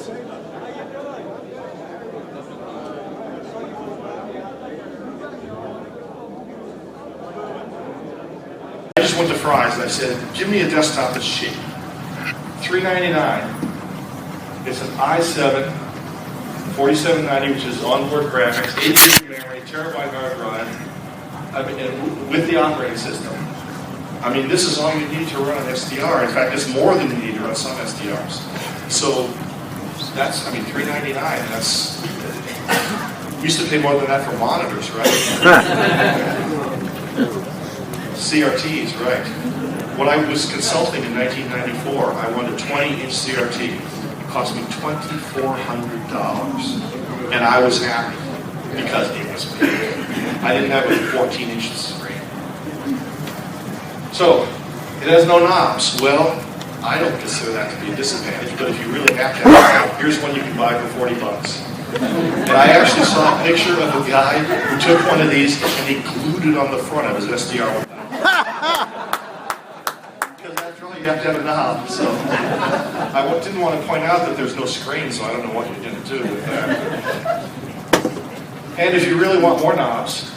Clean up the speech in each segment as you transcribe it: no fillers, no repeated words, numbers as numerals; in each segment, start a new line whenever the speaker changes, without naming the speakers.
I just went to Fry's and I said, give me a desktop that's cheap. $399. It's an i7 4790, which is onboard graphics, 8 GB memory, terabyte hard drive, with the operating system. I mean, this is all you need to run an SDR. In fact, it's more than you need to run some SDRs. So that's, I mean, $399. That's, we used to pay more than that for monitors, right? CRTs, right. When I was consulting in 1994, I wanted a 20-inch CRT. It cost me $2,400. And I was happy because it was big. I didn't have a 14-inch screen. So, it has no knobs. Well, I don't consider that to be a disadvantage, but if you really have to have it, here's one you can buy for 40 bucks. And I actually saw a picture of a guy who took one of these and he glued it on the front of his SDR. Because after all, you have to have a knob. So I didn't want to point out that there's no screen, so I don't know what you're going to do with that. And if you really want more knobs,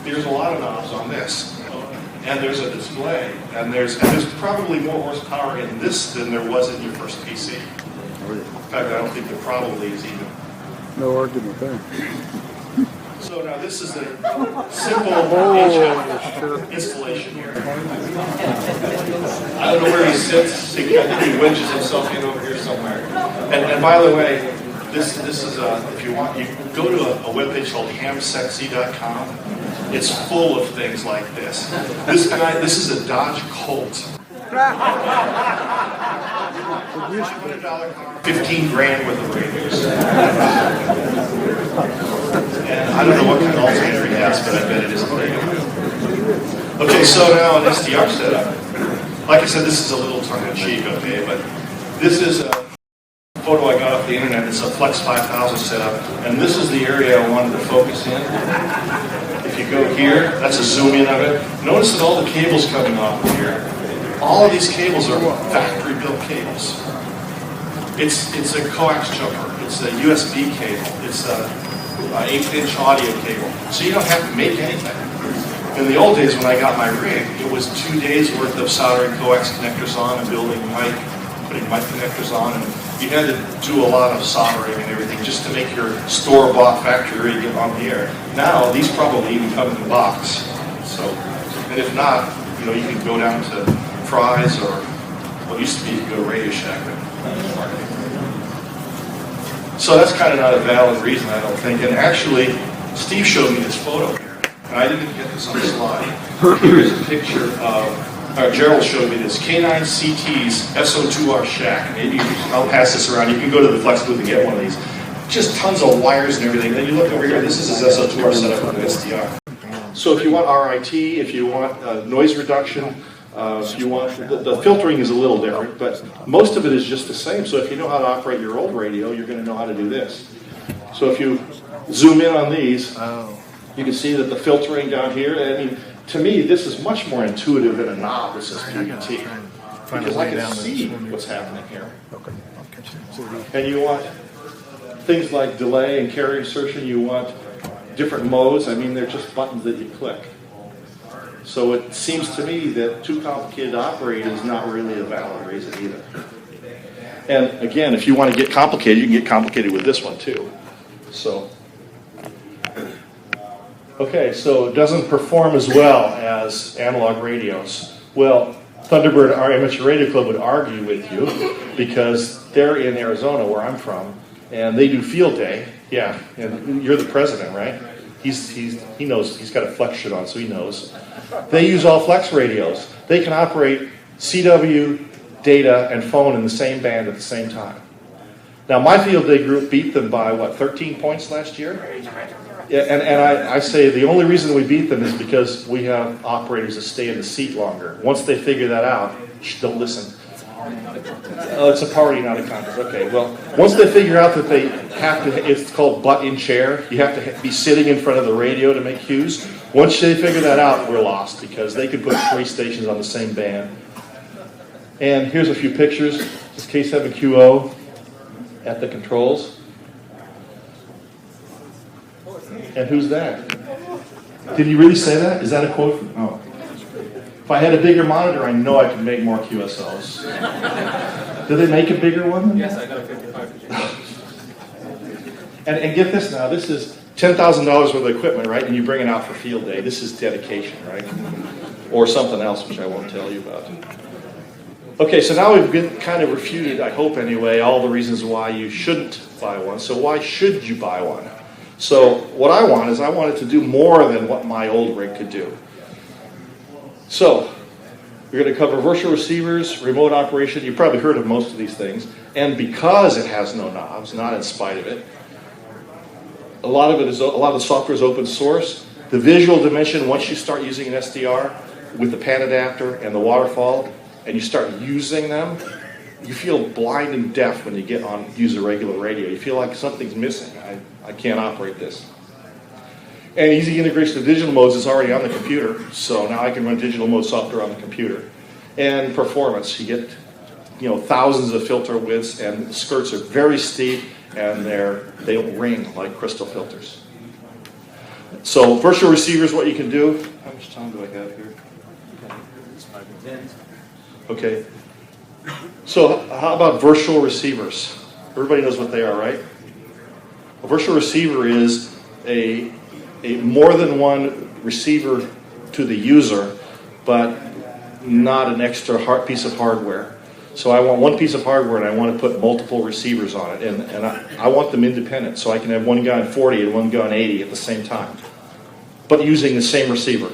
there's a lot of knobs on this. And there's a display, and there's probably more horsepower in this than there was in your first PC. In fact, I don't think there probably is even.
No argument there.
So now this is a simple installation here. I don't know where he sits. He wedges himself in over here somewhere. And by the way, this is if you want, you can go to a webpage called hamsexy.com. It's full of things like this. This is a Dodge Colt. $500 car, 15 grand worth of radios. And I don't know what kind of alternator he has, but I bet it isn't big enough. Okay, so now an SDR setup. Like I said, this is a little tongue-in-cheek, okay, but this is a photo I got off the internet. It's a Flex 5000 setup, and this is the area I wanted to focus in. If you go here, that's a zoom in of it. Notice that all the cables coming off of here, all of these cables are factory-built cables. It's a coax jumper. It's a USB cable. It's a 8-inch audio cable. So you don't have to make anything. In the old days when I got my rig, it was 2 days worth of soldering coax connectors on and building putting mic connectors on, and you had to do a lot of soldering and everything just to make your store-bought factory rig get on the air. Now, these probably even come in the box. So, and if not, you can go down to Fry's or what used to be, you could go to Radio Shack. So that's kind of not a valid reason, I don't think. And actually, Steve showed me this photo here, and I didn't get this on the slide. Here's a picture of, Gerald showed me this, K9CT's SO2R Shack. Maybe I'll pass this around. You can go to the Flex booth and get one of these. Just tons of wires and everything. Then you look over here, this is his SO2R setup with an SDR. So if you want RIT, if you want noise reduction, if you want, the filtering is a little different, but most of it is just the same. So if you know how to operate your old radio, you're going to know how to do this. So if you zoom in on these, you can see that the filtering down here, I mean, to me, this is much more intuitive than a knob that says PBT. Because I can see what's happening here. And you want things like delay and carrier insertion, you want different modes. I mean, they're just buttons that you click. So it seems to me that too complicated to operate is not really a valid reason either. And again, if you want to get complicated, you can get complicated with this one too. So, okay, so it doesn't perform as well as analog radios. Well, Thunderbird, our amateur radio club, would argue with you because they're in Arizona, where I'm from, and they do field day. Yeah, and you're the president, right? He knows. He's got a Flex shirt on, so he knows. They use all Flex radios. They can operate CW, data, and phone in the same band at the same time. Now, my field day group beat them by, 13 points last year? Yeah, and I say the only reason we beat them is because we have operators that stay in the seat longer. Once they figure that out, don't listen. Oh, it's a party, not a conference. Okay, well, once they figure out that they have to, it's called butt in chair. You have to be sitting in front of the radio to make cues. Once they figure that out, we're lost because they can put 3 stations on the same band. And here's a few pictures. This is K7QO. at the controls. And who's that? Did you really say that? Is that a quote? Oh. If I had a bigger monitor, I know I could make more QSLs. Do they make a bigger one?
Yes, I got a 55.
And get this now, this is $10,000 worth of equipment, right? And you bring it out for field day. This is dedication, right? Or something else, which I won't tell you about. Okay, so now we've been kind of refuted, I hope anyway, all the reasons why you shouldn't buy one. So why should you buy one? So what I want is I want it to do more than what my old rig could do. So we're going to cover virtual receivers, remote operation. You've probably heard of most of these things. And because it has no knobs, not in spite of it, a lot of the software is open source. The visual dimension, once you start using an SDR with the pan adapter and the waterfall, and you start using them, you feel blind and deaf when you use a regular radio. You feel like something's missing. I can't operate this. And easy integration of digital modes is already on the computer, so now I can run digital mode software on the computer. And performance, you get thousands of filter widths, and the skirts are very steep, and they don't ring like crystal filters. So virtual receivers, what you can do. How much time do I have here? Okay. So how about virtual receivers? Everybody knows what they are, right? A virtual receiver is a more than one receiver to the user, but not an extra piece of hardware. So I want one piece of hardware and I want to put multiple receivers on it, and I want them independent, so I can have one guy on 40 and one guy on 80 at the same time, but using the same receiver.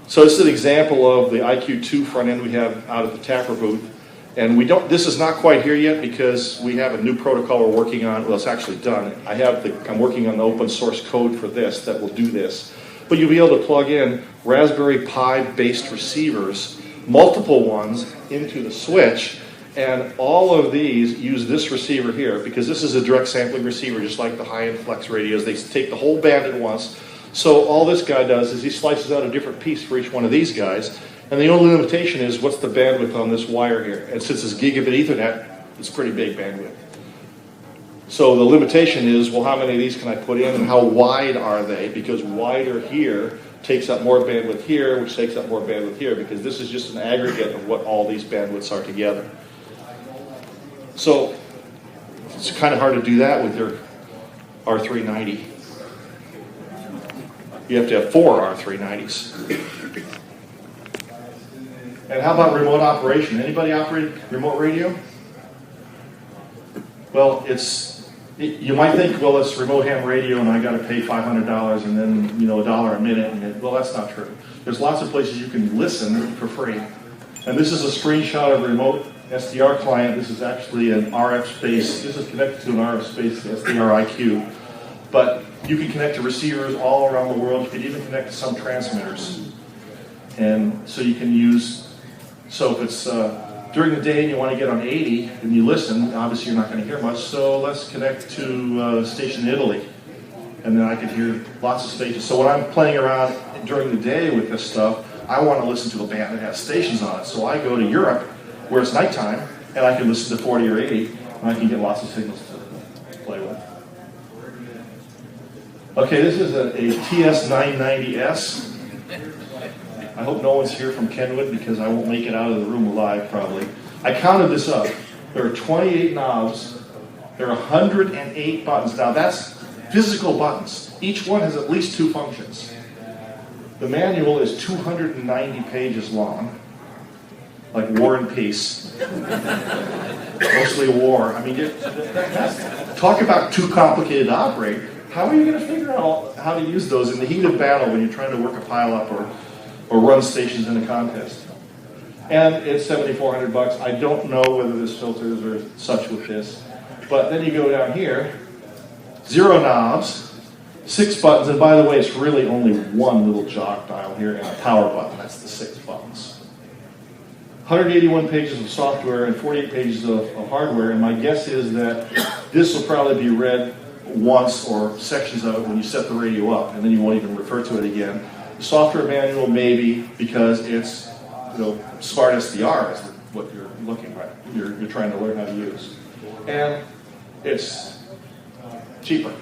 So this is an example of the IQ2 front end we have out at the Tapper booth. And this is not quite here yet because we have a new protocol we're working on. Well, it's actually done. I'm working on the open source code for this that will do this. But you'll be able to plug in Raspberry Pi based receivers, multiple ones, into the switch. And all of these use this receiver here because this is a direct sampling receiver, just like the high-end FlexRadios. They take the whole band at once. So all this guy does is he slices out a different piece for each one of these guys, and the only limitation is what's the bandwidth on this wire here. And since it's gigabit Ethernet, it's pretty big bandwidth. So the limitation is, well, how many of these can I put in and how wide are they? Because wider here takes up more bandwidth here, which takes up more bandwidth here, because this is just an aggregate of what all these bandwidths are together. So it's kind of hard to do that with your R390. You have to have 4 R390s. And how about remote operation? Anybody operate remote radio? Well, you might think, well, it's remote ham radio and I got to pay $500 and then $1 a minute. Well, that's not true. There's lots of places you can listen for free. And this is a screenshot of a remote SDR client. This is actually an RF space. This is connected to an RF space SDR IQ. But you can connect to receivers all around the world. You can even connect to some transmitters. And so you can so if it's during the day and you want to get on 80 and you listen, obviously you're not going to hear much, so let's connect to a station in Italy. And then I can hear lots of stations. So when I'm playing around during the day with this stuff, I want to listen to a band that has stations on it. So I go to Europe where it's nighttime and I can listen to 40 or 80 and I can get lots of signals to play with. Okay, this is a TS990S. I hope no one's here from Kenwood because I won't make it out of the room alive probably. I counted this up. There are 28 knobs. There are 108 buttons. Now that's physical buttons. Each one has at least 2 functions. The manual is 290 pages long, like War and Peace. Mostly war. I mean, talk about too complicated to operate. How are you going to figure out how to use those in the heat of battle when you're trying to work a pile-up or run stations in a contest? And it's $7,400. I don't know whether there's filters or such with this. But then you go down here, 0 knobs, 6 buttons, and by the way, it's really only one little jog dial here and a power button. That's the 6 buttons. 181 pages of software and 48 pages of hardware, and my guess is that this will probably be read once or sections of it when you set the radio up, and then you won't even refer to it again. The software manual maybe because it's smart SDR is what you're looking at, you're trying to learn how to use. And it's cheaper,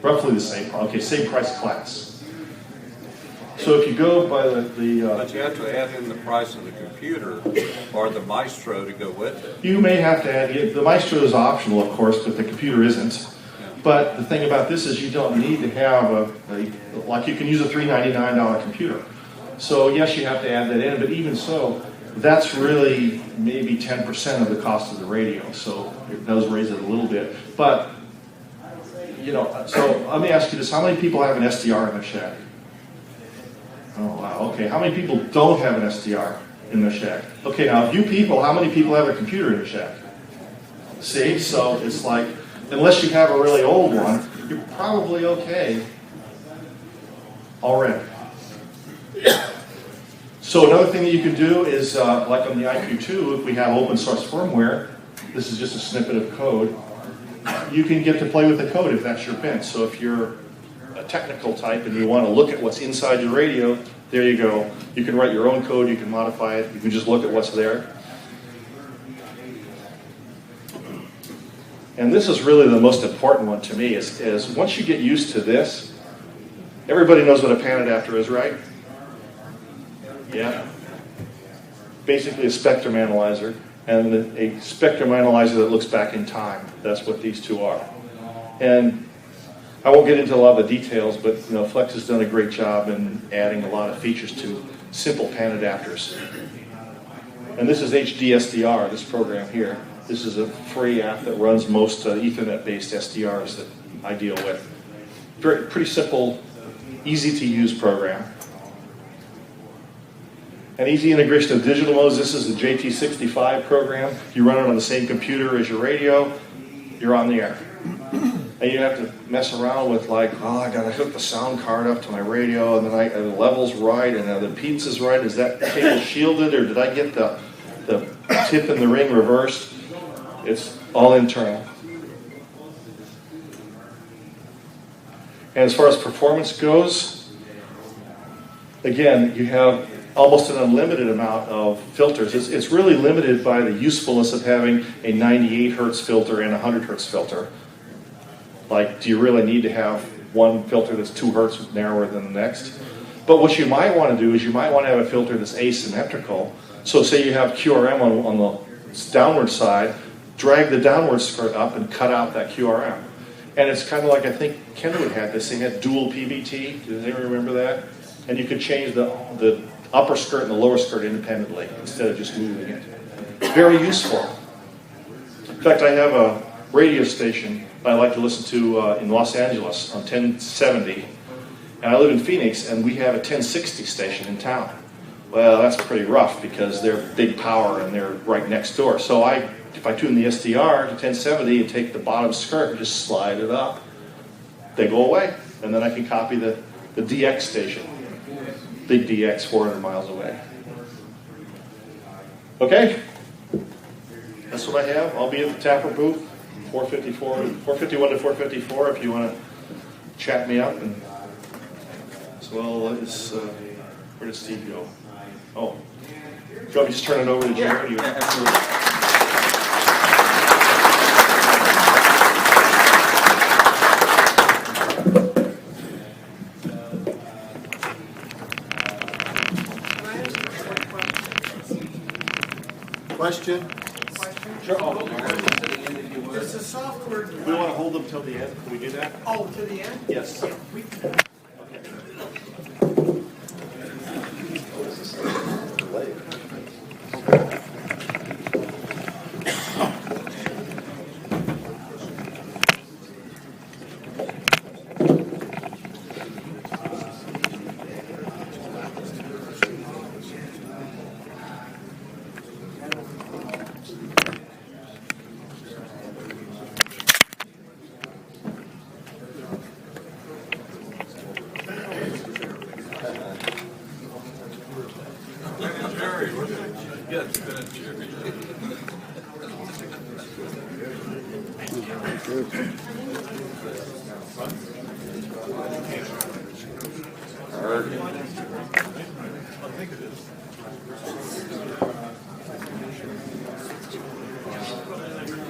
roughly the same, okay, same price class. So if you go by
But you have to add in the price of the computer or the Maestro to go with it.
you may have to add, the Maestro is optional, of course, but the computer isn't. But the thing about this is you don't need to have like you can use a $399 computer. So yes, you have to add that in, but even so, that's really maybe 10% of the cost of the radio. So it does raise it a little bit. But, you know, so let me ask you this. How many people have an SDR in their shack? Oh, wow, okay. How many people don't have an SDR in their shack? Okay, now if you people, how many people have a computer in their shack? See, so it's like, unless you have a really old one, you're probably okay already. So another thing that you can do is, like on the IQ2, if we have open source firmware, this is just a snippet of code, you can get to play with the code if that's your bent. So if you're a technical type and you want to look at what's inside your radio, there you go. You can write your own code, you can modify it, you can just look at what's there. And this is really the most important one to me, is once you get used to this, everybody knows what a pan adapter is, right? Yeah. Basically a spectrum analyzer, and a spectrum analyzer that looks back in time. That's what these two are. And I won't get into a lot of the details, but you know, Flex has done a great job in adding a lot of features to simple pan adapters. And this is HDSDR, this program here. This is a free app that runs most Ethernet-based SDRs that I deal with. Pretty simple, easy-to-use program. An easy integration of digital modes. This is the JT65 program. You run it on the same computer as your radio, you're on the air. And you have to mess around with like, oh, I got to hook the sound card up to my radio, and then the level's right, and the impedance is right. Is that cable shielded, or did I get the tip in the ring reversed? It's all internal. And as far as performance goes, again, you have almost an unlimited amount of filters. It's really limited by the usefulness of having a 98 hertz filter and a 100 hertz filter. Like, do you really need to have one filter that's 2 hertz narrower than the next? But what you might want to do is you might want to have a filter that's asymmetrical. So say you have QRM on the downward side, drag the downward skirt up and cut out that QRM. And it's kind of like, I think Kenwood had this. They had dual PBT. Does anyone remember that? And you could change the upper skirt and the lower skirt independently instead of just moving it. Very useful. In fact, I have a radio station I like to listen to in Los Angeles on 1070. And I live in Phoenix, and we have a 1060 station in town. Well, that's pretty rough because they're big power and they're right next door. So if I tune the SDR to 1070 and take the bottom skirt and just slide it up, they go away. And then I can copy the DX station. Big DX 400 miles away. Okay? That's what I have. I'll be at the Tapper booth, 451 to 454 if you want to chat me up. And as well as, where did Steve go? Oh. Do you want me to just turn it over to Jared?
Yeah, absolutely.
Question?
Sure. Oh,
Does the software...
we want to hold them till the end. Can we do that?
Oh, to the end?
Yes.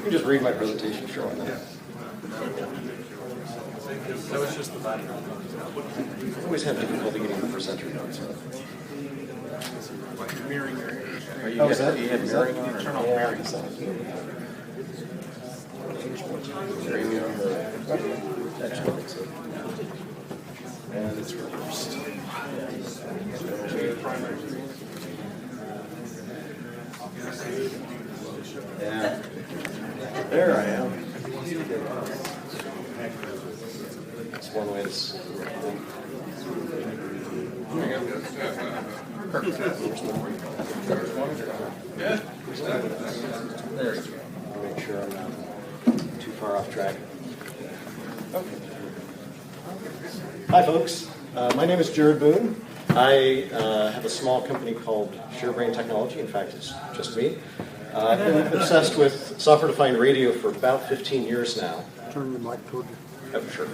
can just read my presentation, sure. Why not?
That was just the background.
I always have difficulty getting the presenter notes.
Mirroring your
Are you have mirroring on? Or?
turn on mirroring.
And it's reversed. Yeah. There I am. That's one way to. There you go. Make sure I'm not too far off track. Okay. Hi, folks. My name is Jared Boone. I have a small company called ShareBrained Technology. In fact, it's just me. I've been obsessed with software-defined radio for about 15 years now.
Turn your mic toward you.
Oh, sure.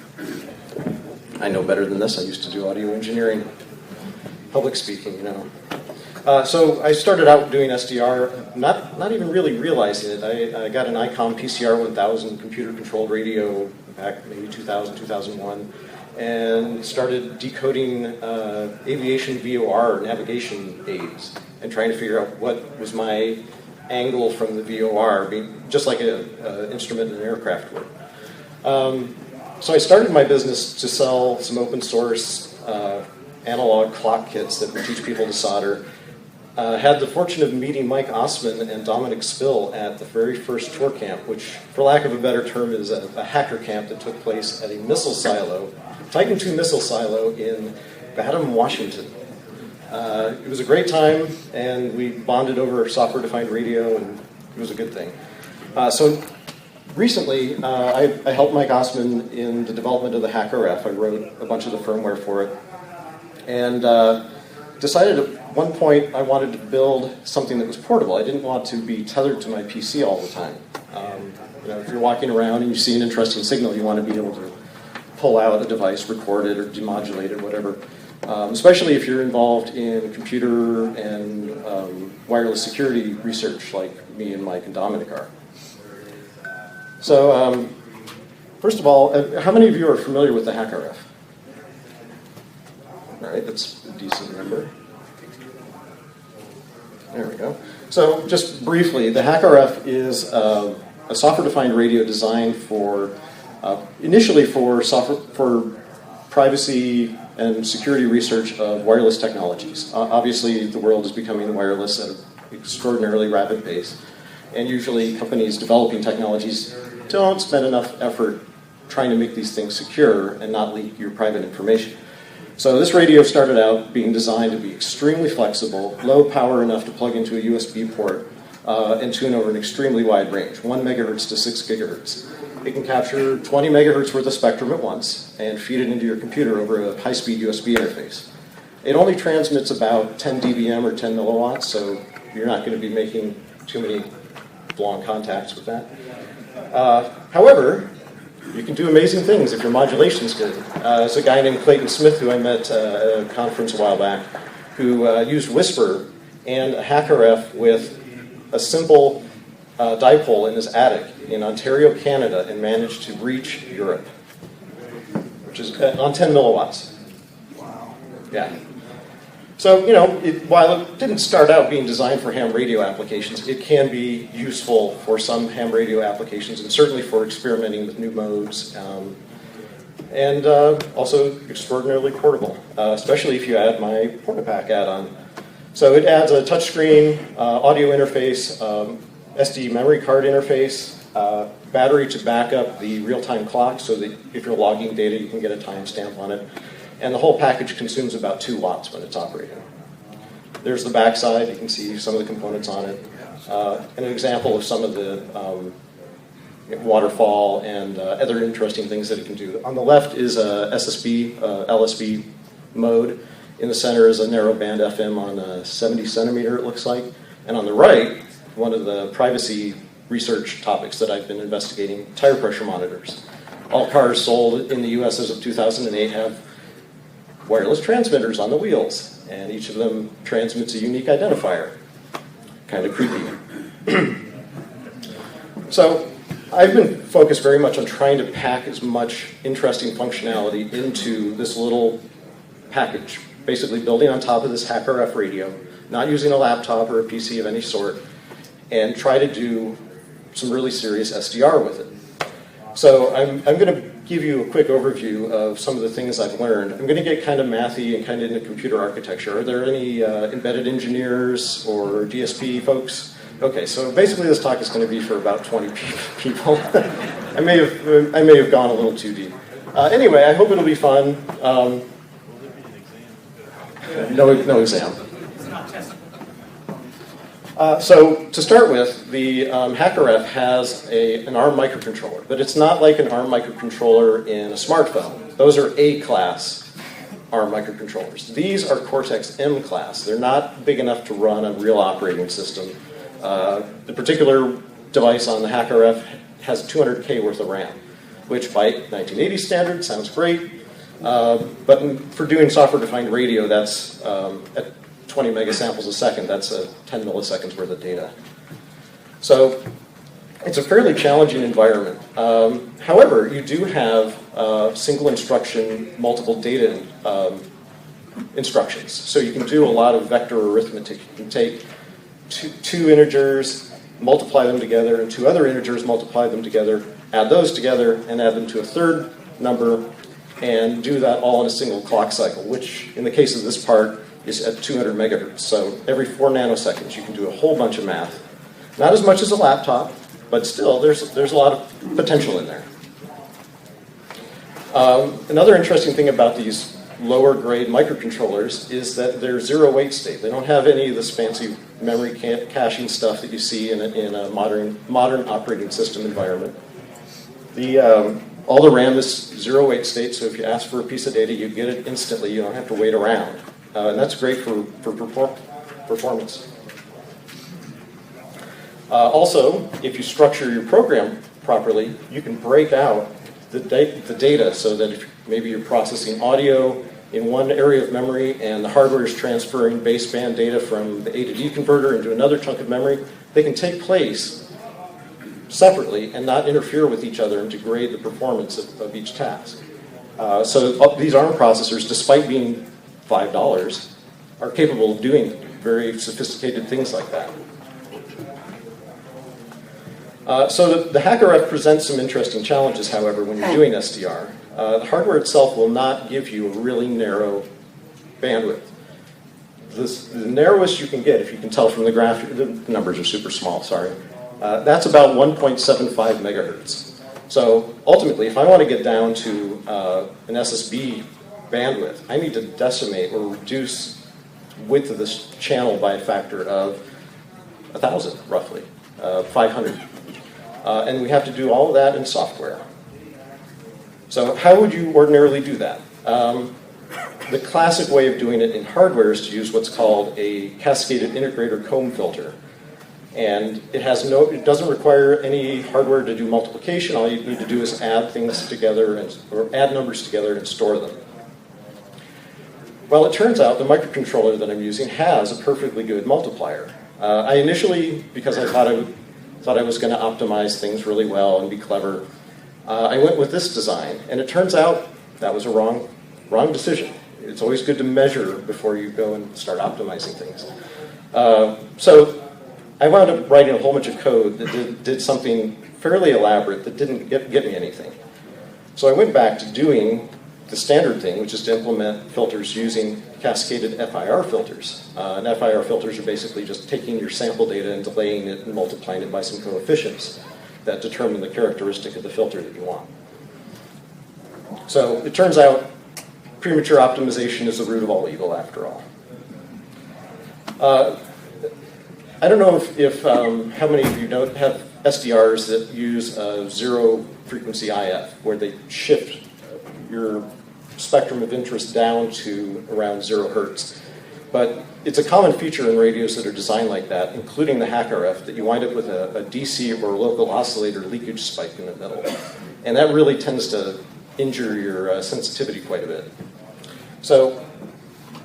I know better than this. I used to do audio engineering, public speaking, you know. So I started out doing SDR, not even really realizing it. I got an ICOM PCR 1000 computer-controlled radio back maybe 2000, 2001, and started decoding aviation VOR navigation aids and trying to figure out what was my angle from the VOR, just like an instrument in an aircraft would. So I started my business to sell some open source analog clock kits that would teach people to solder. Had the fortune of meeting Mike Osman and Dominic Spill at the very first tour camp, which, for lack of a better term, is a hacker camp that took place at a missile silo, Titan II missile silo in Batham, Washington. It was a great time, and we bonded over software-defined radio, and it was a good thing. So recently, I helped Mike Osman in the development of the HackRF. I wrote a bunch of the firmware for it, and decided at one point I wanted to build something that was portable. I didn't want to be tethered to my PC all the time. If you're walking around and you see an interesting signal, you want to be able to pull out a device, record it, or demodulate it, whatever. Especially if you're involved in computer and wireless security research like me and Mike and Dominic are. So, first of all, how many of you are familiar with the HackRF? All right, that's a decent number. There we go. So, just briefly, the HackRF is a software-defined radio designed for, initially for privacy and security research of wireless technologies. Obviously, the world is becoming wireless at an extraordinarily rapid pace, and usually companies developing technologies don't spend enough effort trying to make these things secure and not leak your private information. So this radio started out being designed to be extremely flexible, low power enough to plug into a USB port, and tune over an extremely wide range, 1 megahertz to 6 gigahertz. It can capture 20 megahertz worth of spectrum at once and feed it into your computer over a high-speed USB interface. It only transmits about 10 dBm or 10 milliwatts, so you're not going to be making too many long contacts with that. However, you can do amazing things if your modulation's good. There's a guy named Clayton Smith who I met at a conference a while back who used Whisper and a HackRF with a simple dipole in his attic in Ontario, Canada, and managed to reach Europe, which is on 10 milliwatts. Wow. Yeah. So, while it didn't start out being designed for ham radio applications, it can be useful for some ham radio applications and certainly for experimenting with new modes, and also extraordinarily portable, especially if you add my PortaPack add-on. So it adds a touchscreen, audio interface, SD memory card interface, battery to back up the real-time clock so that if you're logging data, you can get a timestamp on it. And the whole package consumes about 2 watts when it's operating. There's the backside. You can see some of the components on it. And an example of some of the waterfall and other interesting things that it can do. On the left is a SSB, LSB mode. In the center is a narrowband FM on a 70 centimeter, it looks like. And on the right, one of the privacy research topics that I've been investigating, tire pressure monitors. All cars sold in the US as of 2008 have wireless transmitters on the wheels, and each of them transmits a unique identifier. Kind of creepy. So, I've been focused very much on trying to pack as much interesting functionality into this little package, basically building on top of this HackRF radio, not using a laptop or a PC of any sort, and try to do some really serious SDR with it. So I'm going to give you a quick overview of some of the things I've learned. I'm going to get kind of mathy and kind of into computer architecture. Are there any embedded engineers or DSP folks? Okay, so basically this talk is going to be for about 20 people. I may have gone a little too deep. Anyway, I hope it'll be fun. No exam. So to start with, the HackRF has an ARM microcontroller, but it's not like an ARM microcontroller in a smartphone. Those are A-class ARM microcontrollers. These are Cortex-M class. They're not big enough to run a real operating system. The particular device on the HackRF has 200K worth of RAM, which by 1980 standards sounds great, but for doing software-defined radio, that's at 20 megasamples a second, that's 10 milliseconds worth of data. So it's a fairly challenging environment. However, you do have single instruction, multiple data instructions. So you can do a lot of vector arithmetic. You can take two integers, multiply them together, and two other integers, multiply them together, add those together, and add them to a third number, and do that all in a single clock cycle, which in the case of this part is at 200 megahertz. So every 4 nanoseconds you can do a whole bunch of math. Not as much as a laptop, but still there's a lot of potential in there. Another interesting thing about these lower grade microcontrollers is that they're zero wait state. They don't have any of this fancy memory caching stuff that you see in a modern operating system environment. All the RAM is zero wait state, so if you ask for a piece of data, you get it instantly. You don't have to wait around. And that's great for performance. Also, if you structure your program properly, you can break out the data so that if maybe you're processing audio in one area of memory and the hardware is transferring baseband data from the A to D converter into another chunk of memory, they can take place separately and not interfere with each other and degrade the performance of each task. So these ARM processors, despite being $5, are capable of doing very sophisticated things like that. So the HackRF presents some interesting challenges, however, when you're doing SDR. The hardware itself will not give you a really narrow bandwidth. The narrowest you can get, if you can tell from the graph, the numbers are super small, sorry. That's about 1.75 megahertz. So ultimately, if I want to get down to an SSB bandwidth, I need to decimate or reduce width of this channel by a factor of 1,000, roughly, 500. And we have to do all of that in software. So how would you ordinarily do that? The classic way of doing it in hardware is to use what's called a cascaded integrator comb filter. And it doesn't require any hardware to do multiplication. All you need to do is add things together or add numbers together and store them. Well, it turns out the microcontroller that I'm using has a perfectly good multiplier. I initially, because I thought I was going to optimize things really well and be clever, I went with this design. And it turns out that was a wrong decision. It's always good to measure before you go and start optimizing things. So I wound up writing a whole bunch of code that did something fairly elaborate that didn't get me anything. So I went back to doing the standard thing, which is to implement filters using cascaded FIR filters. And FIR filters are basically just taking your sample data and delaying it and multiplying it by some coefficients that determine the characteristic of the filter that you want. So it turns out premature optimization is the root of all evil after all. I don't know if how many of you have SDRs that use zero frequency IF, where they shift your spectrum of interest down to around 0 hertz. But it's a common feature in radios that are designed like that, including the HackRF, that you wind up with a DC or local oscillator leakage spike in the middle. And that really tends to injure your sensitivity quite a bit. So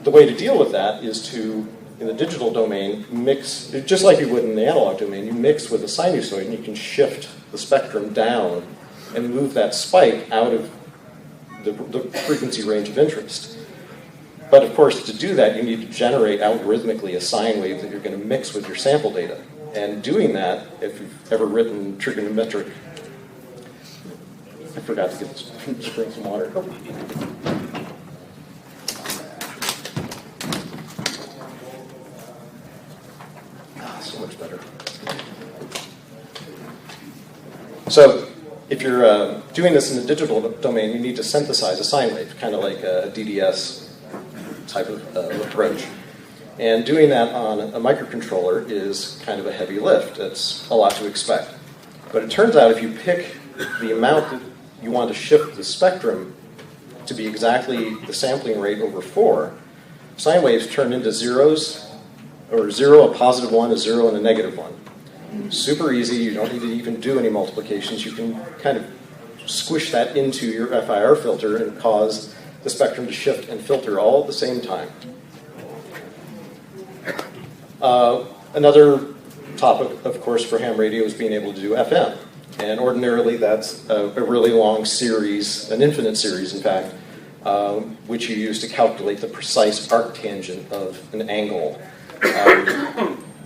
the way to deal with that is to in the digital domain, mix, just like you would in the analog domain, you mix with a sinusoid and you can shift the spectrum down and move that spike out of the frequency range of interest. But of course, to do that, you need to generate algorithmically a sine wave that you're going to mix with your sample data. And doing that, if you've ever written trigonometric, I forgot to just bring some water. So much better. So if you're doing this in the digital domain, you need to synthesize a sine wave, kind of like a DDS type of approach. And doing that on a microcontroller is kind of a heavy lift. It's a lot to expect. But it turns out if you pick the amount that you want to shift the spectrum to be exactly the sampling rate over 4, sine waves turn into zeros, or 0, a positive 1, a 0, and a negative 1. Super easy. You don't need to even do any multiplications. You can kind of squish that into your FIR filter and cause the spectrum to shift and filter all at the same time. Another topic, of course, for ham radio is being able to do FM. And ordinarily that's a really long series, an infinite series, in fact, which you use to calculate the precise arctangent of an angle.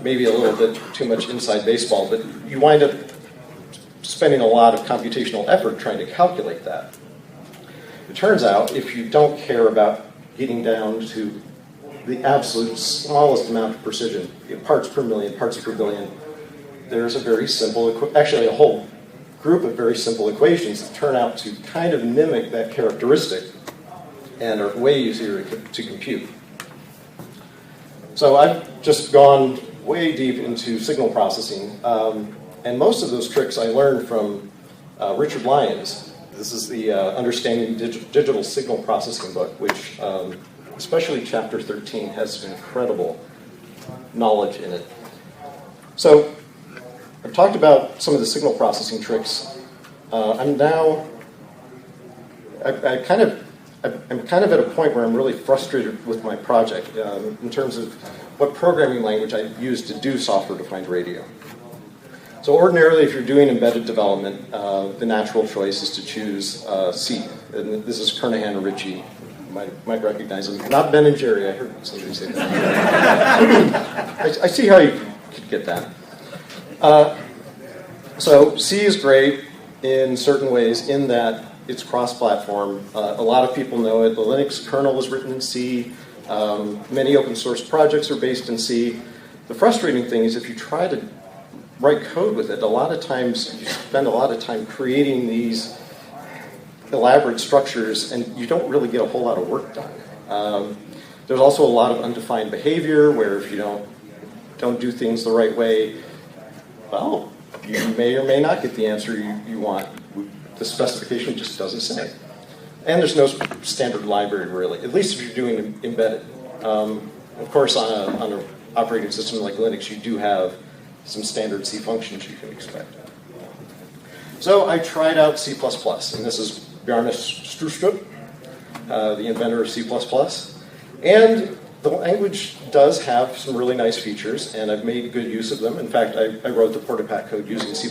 Maybe a little bit too much inside baseball, but you wind up spending a lot of computational effort trying to calculate that. It turns out, if you don't care about getting down to the absolute smallest amount of precision, parts per million, parts per billion, there's a very simple, actually a whole group of very simple equations that turn out to kind of mimic that characteristic and are way easier to compute. So I've just gone way deep into signal processing, and most of those tricks I learned from Richard Lyons. This is the Understanding Digital Signal Processing book, which, especially chapter 13, has some incredible knowledge in it. So I've talked about some of the signal processing tricks. I'm kind of at a point where I'm really frustrated with my project in terms of what programming language I use to do software-defined radio. So ordinarily, if you're doing embedded development, the natural choice is to choose C. And this is Kernahan or Ritchie. You might recognize them. Not Ben and Jerry. I heard somebody say that. I see how you could get that. So C is great in certain ways in that it's cross-platform. A lot of people know it. The Linux kernel was written in C. Many open source projects are based in C. The frustrating thing is if you try to write code with it, a lot of times you spend a lot of time creating these elaborate structures and you don't really get a whole lot of work done. There's also a lot of undefined behavior where if you don't do things the right way, well, you may or may not get the answer you want. The specification just doesn't say. And there's no standard library, really, at least if you're doing embedded. Of course, on an operating system like Linux, you do have some standard C functions you can expect. So I tried out C++, and this is Bjarne Stroustrup, the inventor of C++. And the language does have some really nice features, and I've made good use of them. In fact, I wrote the PortaPack code using C++,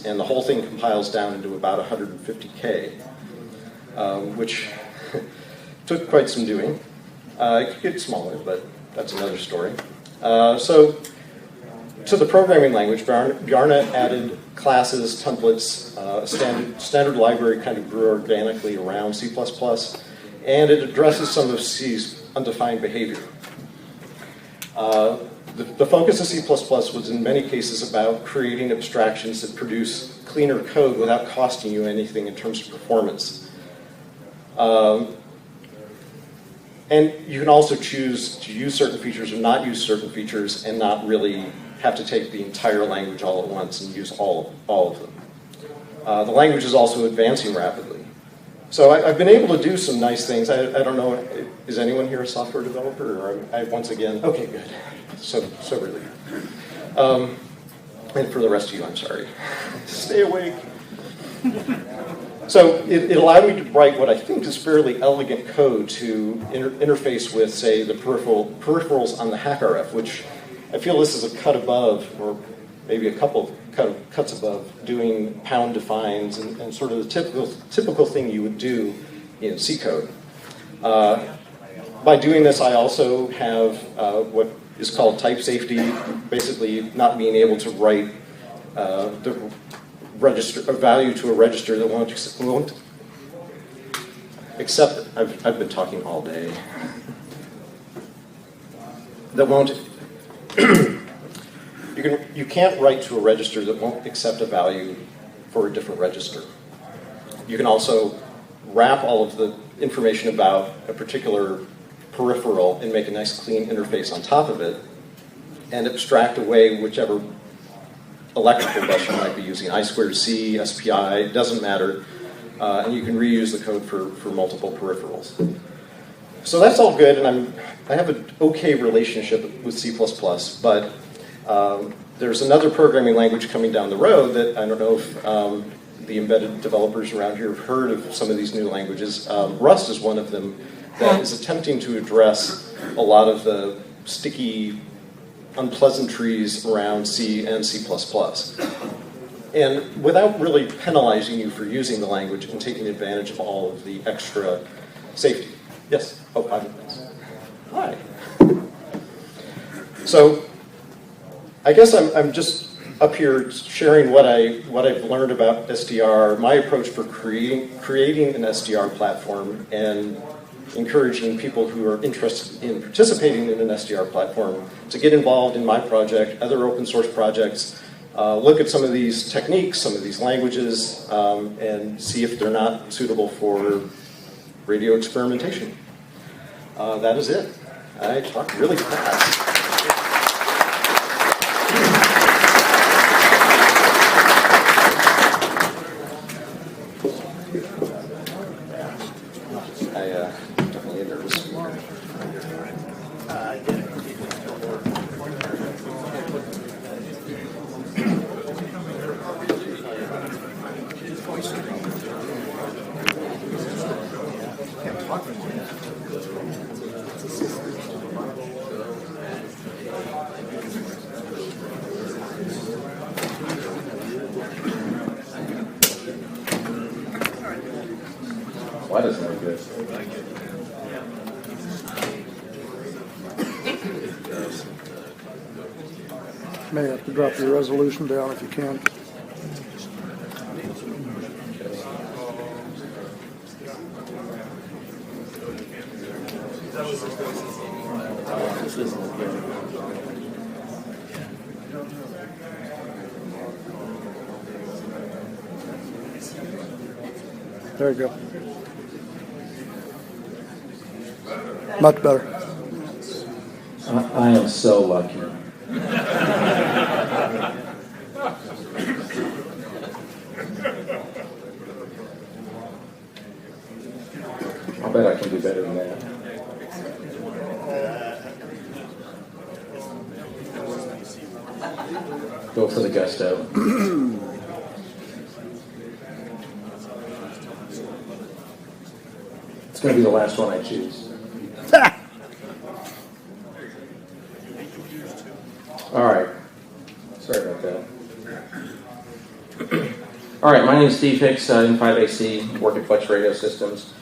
and the whole thing compiles down into about 150K, which took quite some doing. It could get smaller, but that's another story. So to the programming language, Bjarne added classes, templates, a standard library kind of grew organically around C++, and it addresses some of C's undefined behavior. The focus of C++ was in many cases about creating abstractions that produce cleaner code without costing you anything in terms of performance. And you can also choose to use certain features or not use certain features and not really have to take the entire language all at once and use all of them. The language is also advancing rapidly. So I've been able to do some nice things. I don't know, is anyone here a software developer? Or I once again, okay, good. So relieved. And for the rest of you, I'm sorry. Stay awake. So it allowed me to write what I think is fairly elegant code to interface with, say, the peripherals on the HackRF, which I feel this is a cut above, or maybe a couple of cuts above, doing pound defines and sort of the typical thing you would do in C code. By doing this, I also have what is called type safety, basically not being able to write the register a value to a register that won't accept. I've been talking all day. That won't. You can't write to a register that won't accept a value for a different register. You can also wrap all of the information about a particular peripheral and make a nice clean interface on top of it and abstract away whichever electrical bus you might be using, I2C, SPI, it doesn't matter, and you can reuse the code for multiple peripherals. So that's all good, and I have an okay relationship with C++, but there's another programming language coming down the road that I don't know if the embedded developers around here have heard of some of these new languages. Rust is one of them that is attempting to address a lot of the sticky unpleasantries around C and C++. And without really penalizing you for using the language and taking advantage of all of the extra safety. Yes? Oh, 5 minutes. Hi. So, I guess I'm just up here sharing what I've learned about SDR, my approach for creating an SDR platform, and encouraging people who are interested in participating in an SDR platform to get involved in my project, other open source projects, look at some of these techniques, some of these languages, and see if they're not suitable for radio experimentation. That is it. I talked really fast. Definitely a nervous speaker. Why doesn't it look good?
May have to drop your resolution down if you can. There you go. Much better.
I am so lucky. I'll bet I can do better than that. Go for the gusto. It's going to be the last one I choose. All right. Sorry about that. All right, my name is Steve Hicks in 5AC, work at FlexRadio Systems.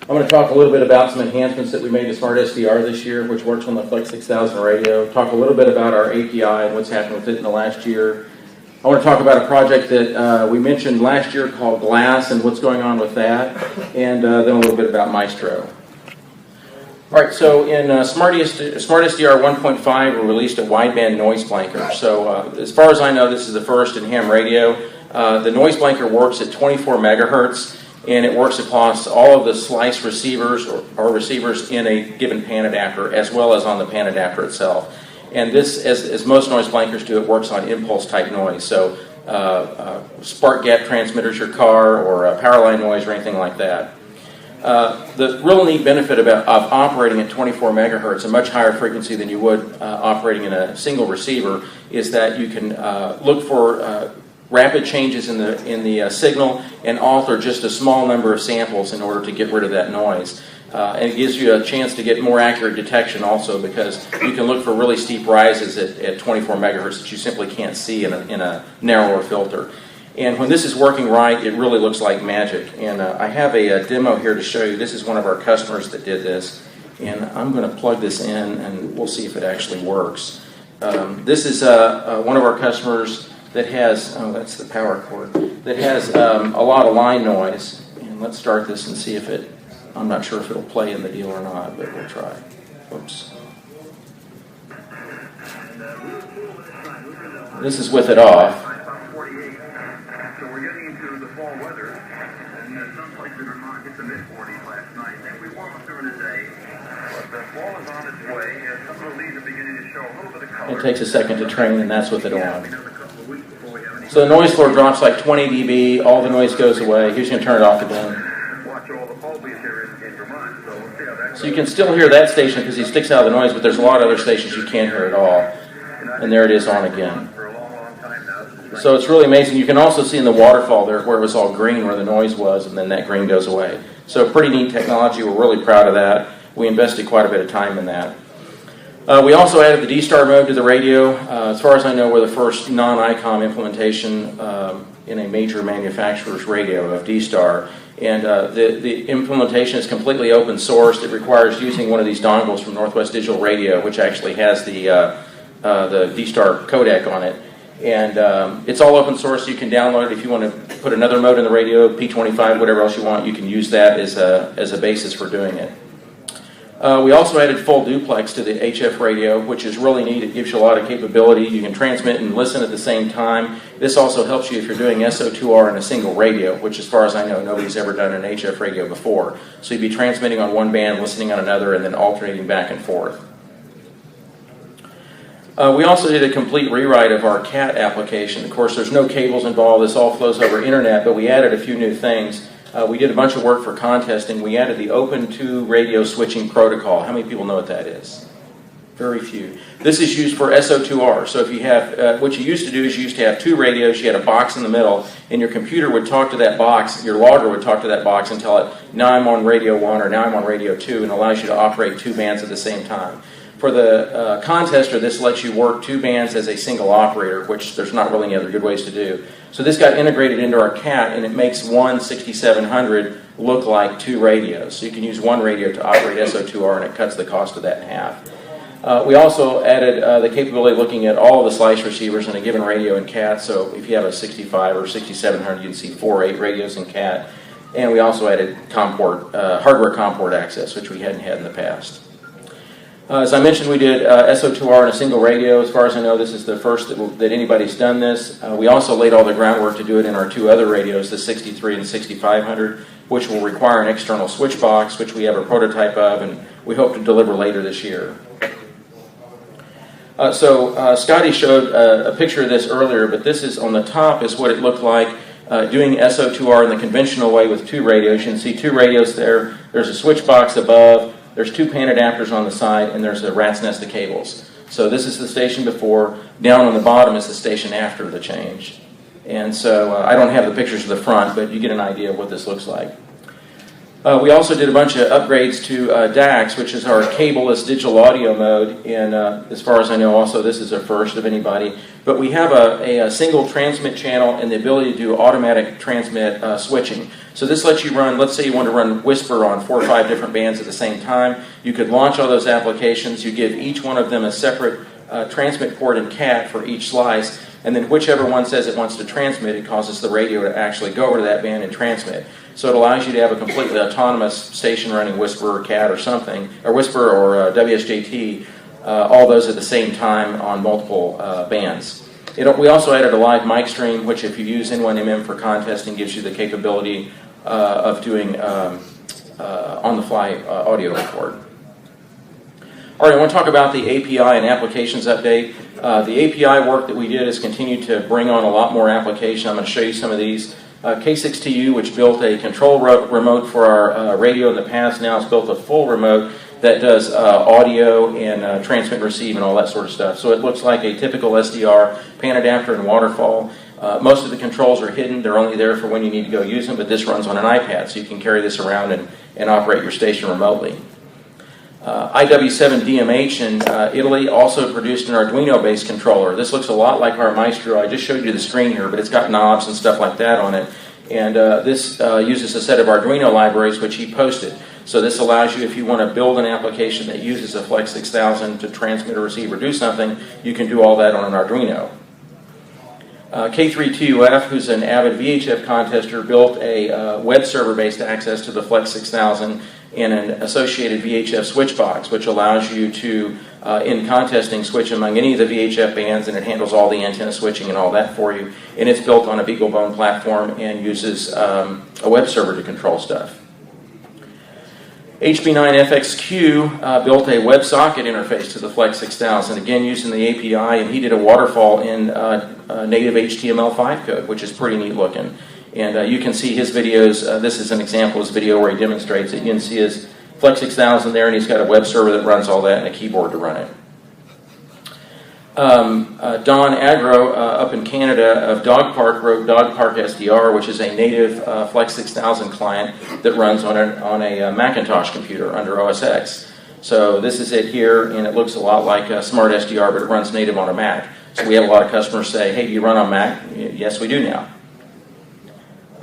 I'm going to talk a little bit about some enhancements that we made to Smart SDR this year, which works on the Flex 6000 radio. Talk a little bit about our API and what's happened with it in the last year. I want to talk about a project that we mentioned last year called Glass and what's going on with that, and then a little bit about Maestro. All right, so in Smart SDR 1.5, we released a wideband noise blanker. So as far as I know, this is the first in ham radio. The noise blanker works at 24 megahertz, and it works across all of the slice receivers or receivers in a given PAN adapter, as well as on the PAN adapter itself. And this, as most noise blankers do, it works on impulse type noise. So spark gap transmitters, your car, or power line noise, or anything like that. The real neat benefit of operating at 24 megahertz, a much higher frequency than you would operating in a single receiver, is that you can look for rapid changes in the signal and alter just a small number of samples in order to get rid of that noise. And it gives you a chance to get more accurate detection also, because you can look for really steep rises at 24 megahertz that you simply can't see in a narrower filter. And when this is working right, it really looks like magic. And I have a demo here to show you. This is one of our customers that did this. And I'm going to plug this in, and we'll see if it actually works. This is one of our customers that has, that's the power cord, that has a lot of line noise. And let's start this and see if it, I'm not sure if it'll play in the deal or not, but we'll try. Oops. This is with it off.
So we're getting into the fall weather, and some places in Vermont hit the mid-40s last night, and we warm up during the day. But the fall is on its way, and some of the leaves are beginning to show a little bit of color.
It takes a second to train, and that's with it on. So the noise floor drops like 20 dB, all the noise goes away. He's going to turn it off again.
Watch all the fall leaves here in Vermont, so we'll see how that goes.
So you can still hear that station because he sticks out of the noise, but there's a lot of other stations you can't hear at all. And there it is on again. So it's really amazing. You can also see in the waterfall there where it was all green, where the noise was, and then that green goes away. So pretty neat technology. We're really proud of that. We invested quite a bit of time in that. We also added the D-Star mode to the radio. As far as I know, we're the first non-ICOM implementation in a major manufacturer's radio of D-Star. And the implementation is completely open sourced. It requires using one of these dongles from Northwest Digital Radio, which actually has the D-Star codec on it. And it's all open source. You can download it if you want to put another mode in the radio, P25, whatever else you want. You can use that as a basis for doing it. We also added full duplex to the HF radio, which is really neat. It gives you a lot of capability. You can transmit and listen at the same time. This also helps you if you're doing SO2R in a single radio, which as far as I know, nobody's ever done an HF radio before. So you'd be transmitting on one band, listening on another, and then alternating back and forth. We also did a complete rewrite of our CAT application. Of course, there's no cables involved. This all flows over internet, but we added a few new things. We did a bunch of work for contesting. We added the Open2 radio switching protocol. How many people know what that is? Very few. This is used for SO2R. So if you have, what you used to do is you used to have two radios, you had a box in the middle, and your computer would talk to that box, your logger would talk to that box and tell it, now I'm on radio 1 or now I'm on radio 2, and allows you to operate two bands at the same time. For the contester, this lets you work two bands as a single operator, which there's not really any other good ways to do. So this got integrated into our CAT, and it makes one 6700 look like two radios. So you can use one radio to operate SO2R, and it cuts the cost of that in half. We also added the capability of looking at all of the slice receivers in a given radio in CAT. So if you have a 65 or 6700, you can see 4 or 8 radios in CAT. And we also added hardware COM port access, which we hadn't had in the past. As I mentioned, we did SO2R in a single radio. As far as I know, this is the first that anybody's done this. We also laid all the groundwork to do it in our two other radios, the 63 and 6500, which will require an external switch box, which we have a prototype of, and we hope to deliver later this year. Scotty showed a picture of this earlier, but this is on the top is what it looked like doing SO2R in the conventional way with two radios. You can see two radios there. There's a switch box above. There's two pan adapters on the side, and there's a rat's nest of cables. So this is the station before. Down on the bottom is the station after the change. And so I don't have the pictures of the front, but you get an idea of what this looks like. We also did a bunch of upgrades to DAX, which is our cableless digital audio mode. And as far as I know, also this is a first of anybody. But we have a single transmit channel and the ability to do automatic transmit switching. So this lets you run, let's say you want to run Whisper on 4 or 5 different bands at the same time. You could launch all those applications. You give each one of them a separate transmit port and CAT for each slice. And then whichever one says it wants to transmit, it causes the radio to actually go over to that band and transmit. So it allows you to have a completely autonomous station running Whisper or CAT or something, or Whisper or WSJT, all those at the same time on multiple bands. We also added a live mic stream, which if you use N1MM for contesting, gives you the capability of doing on-the-fly audio record. All right, I want to talk about the API and applications update. The API work that we did has continued to bring on a lot more application. I'm going to show you some of these. K6TU, which built a control remote for our radio in the past, now has built a full remote that does audio and transmit, receive, and all that sort of stuff. So it looks like a typical SDR, pan adapter, and waterfall. Most of the controls are hidden. They're only there for when you need to go use them, but this runs on an iPad, so you can carry this around and operate your station remotely. IW7DMH in Italy also produced an Arduino-based controller. This looks a lot like our Maestro. I just showed you the screen here, but it's got knobs and stuff like that on it. And this uses a set of Arduino libraries, which he posted. So this allows you, if you want to build an application that uses a Flex 6000 to transmit or receive or do something, you can do all that on an Arduino. K3TUF, who's an avid VHF contester, built a web server-based access to the Flex 6000 and an associated VHF switch box, which allows you to, in contesting, switch among any of the VHF bands, and it handles all the antenna switching and all that for you. And it's built on a BeagleBone platform and uses a web server to control stuff. HB9FXQ built a WebSocket interface to the Flex 6000, again using the API, and he did a waterfall in native HTML5 code, which is pretty neat looking. And you can see his videos. This is an example of his video where he demonstrates it. You can see his Flex 6000 there, and he's got a web server that runs all that and a keyboard to run it. Don Agro up in Canada of Dog Park wrote Dog Park SDR, which is a native Flex 6000 client that runs on a Macintosh computer under OS X. So this is it here, and it looks a lot like a Smart SDR, but it runs native on a Mac. So we have a lot of customers say, hey, do you run on Mac? Yes, we do now.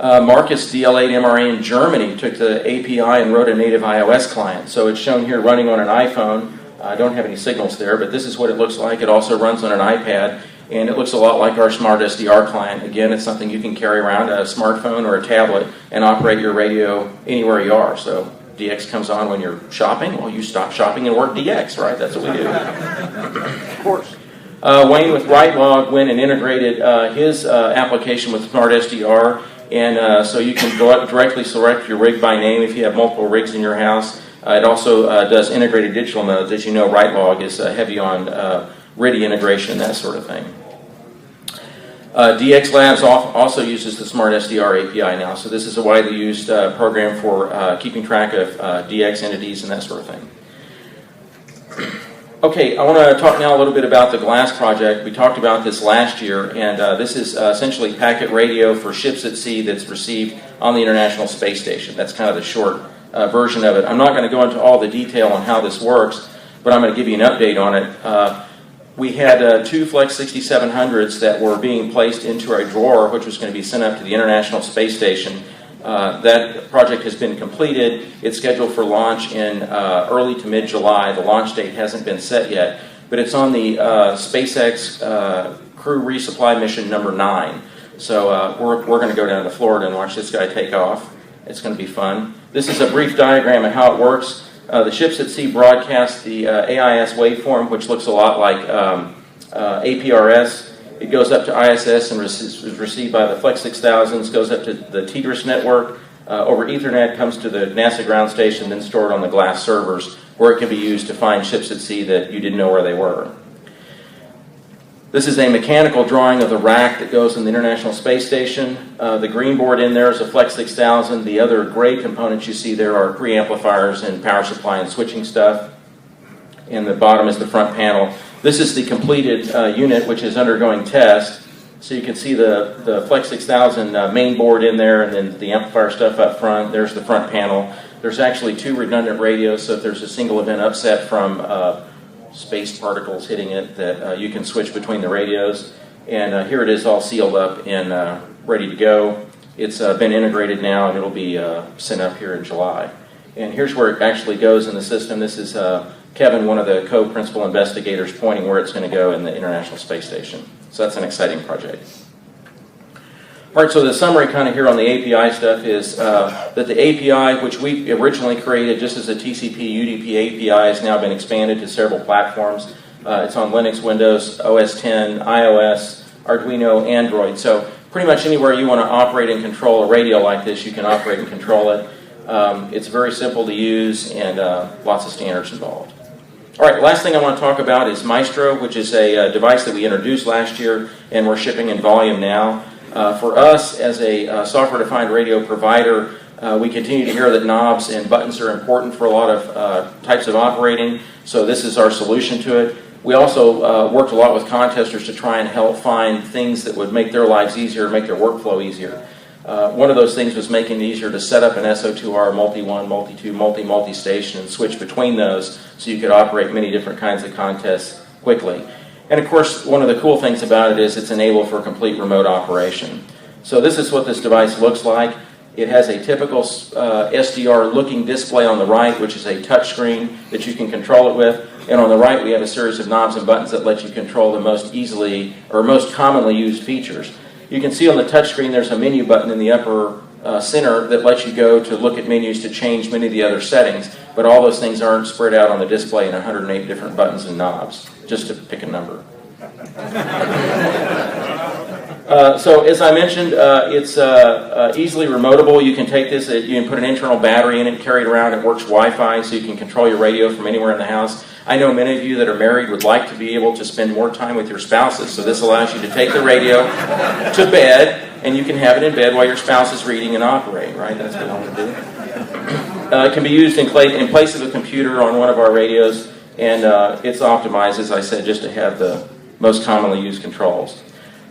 Marcus DL8 MRA in Germany took the API and wrote a native iOS client. So it's shown here running on an iPhone. I don't have any signals there, but this is what it looks like. It also runs on an iPad, and it looks a lot like our Smart SDR client. Again, it's something you can carry around, a smartphone or a tablet, and operate your radio anywhere you are. So DX comes on when you're shopping. Well, you stop shopping and work DX, right? That's what we do. Of course. Wayne with RightLog went and integrated his application with Smart SDR, and so you can go out directly select your rig by name if you have multiple rigs in your house. It also does integrated digital modes. As you know, RightLog is heavy on RIDI integration, that sort of thing. DX Labs also uses the Smart SDR API now, so this is a widely used program for keeping track of DX entities and that sort of thing. Okay, I want to talk now a little bit about the GLASS project. We talked about this last year, and this is essentially packet radio for ships at sea that's received on the International Space Station. That's kind of the short version of it. I'm not going to go into all the detail on how this works, but I'm going to give you an update on it. We had two Flex 6700s that were being placed into a drawer, which was going to be sent up to the International Space Station. That project has been completed. It's scheduled for launch in early to mid-July. The launch date hasn't been set yet, but it's on the SpaceX crew resupply mission number 9. So we're going to go down to Florida and watch this guy take off. It's going to be fun. This is a brief diagram of how it works. The ships at sea broadcast the AIS waveform, which looks a lot like APRS. It goes up to ISS and is received by the Flex 6000s, goes up to the TDRS network, over Ethernet, comes to the NASA ground station, then stored on the GLASS servers, where it can be used to find ships at sea that you didn't know where they were. This is a mechanical drawing of the rack that goes in the International Space Station. The green board in there is a Flex 6000. The other gray components you see there are preamplifiers and power supply and switching stuff. And the bottom is the front panel. This is the completed unit, which is undergoing test. So you can see the Flex 6000 main board in there, and then the amplifier stuff up front. There's the front panel. There's actually 2 redundant radios, so if there's a single event upset from space particles hitting it, that you can switch between the radios. And here it is all sealed up and ready to go. It's been integrated now, and it'll be sent up here in July. And here's where it actually goes in the system. This is Kevin, one of the co-principal investigators, pointing where it's going to go in the International Space Station. So that's an exciting project. All right, so the summary kind of here on the API stuff is that the API, which we originally created just as a TCP UDP API, has now been expanded to several platforms. It's on Linux, Windows, OS X, iOS, Arduino, Android. So pretty much anywhere you want to operate and control a radio like this, you can operate and control it. It's very simple to use, and lots of standards involved. All right, last thing I want to talk about is Maestro, which is a device that we introduced last year, and we're shipping in volume now. For us, as a software-defined radio provider, we continue to hear that knobs and buttons are important for a lot of types of operating, so this is our solution to it. We also worked a lot with contesters to try and help find things that would make their lives easier, make their workflow easier. One of those things was making it easier to set up an SO2R multi-1, multi-2, multi-station and switch between those so you could operate many different kinds of contests quickly. And of course, one of the cool things about it is it's enabled for complete remote operation. So this is what this device looks like. It has a typical SDR-looking display on the right, which is a touch screen that you can control it with. And on the right, we have a series of knobs and buttons that let you control the most easily or most commonly used features. You can see on the touch screen there's a menu button in the upper center that lets you go to look at menus to change many of the other settings, but all those things aren't spread out on the display in 108 different buttons and knobs, just to pick a number. So as I mentioned, it's easily remotable. You can take this, you can put an internal battery in it, carry it around. It works Wi-Fi, so you can control your radio from anywhere in the house. I know many of you that are married would like to be able to spend more time with your spouses, so this allows you to take the radio to bed, and you can have it in bed while your spouse is reading and operating, right? That's what I want to do. It can be used in place of a computer on one of our radios, and it's optimized, as I said, just to have the most commonly used controls.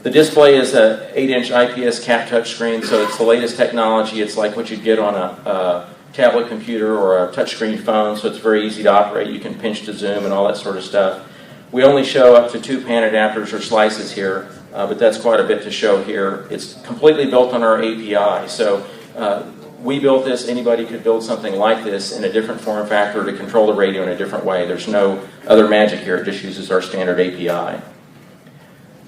The display is an 8-inch IPS cap touchscreen, so it's the latest technology. It's like what you'd get on a tablet computer or a touchscreen phone, so it's very easy to operate. You can pinch to zoom and all that sort of stuff. We only show up to 2 pan adapters or slices here, but that's quite a bit to show here. It's completely built on our API, so we built this. Anybody could build something like this in a different form factor to control the radio in a different way. There's no other magic here. It just uses our standard API.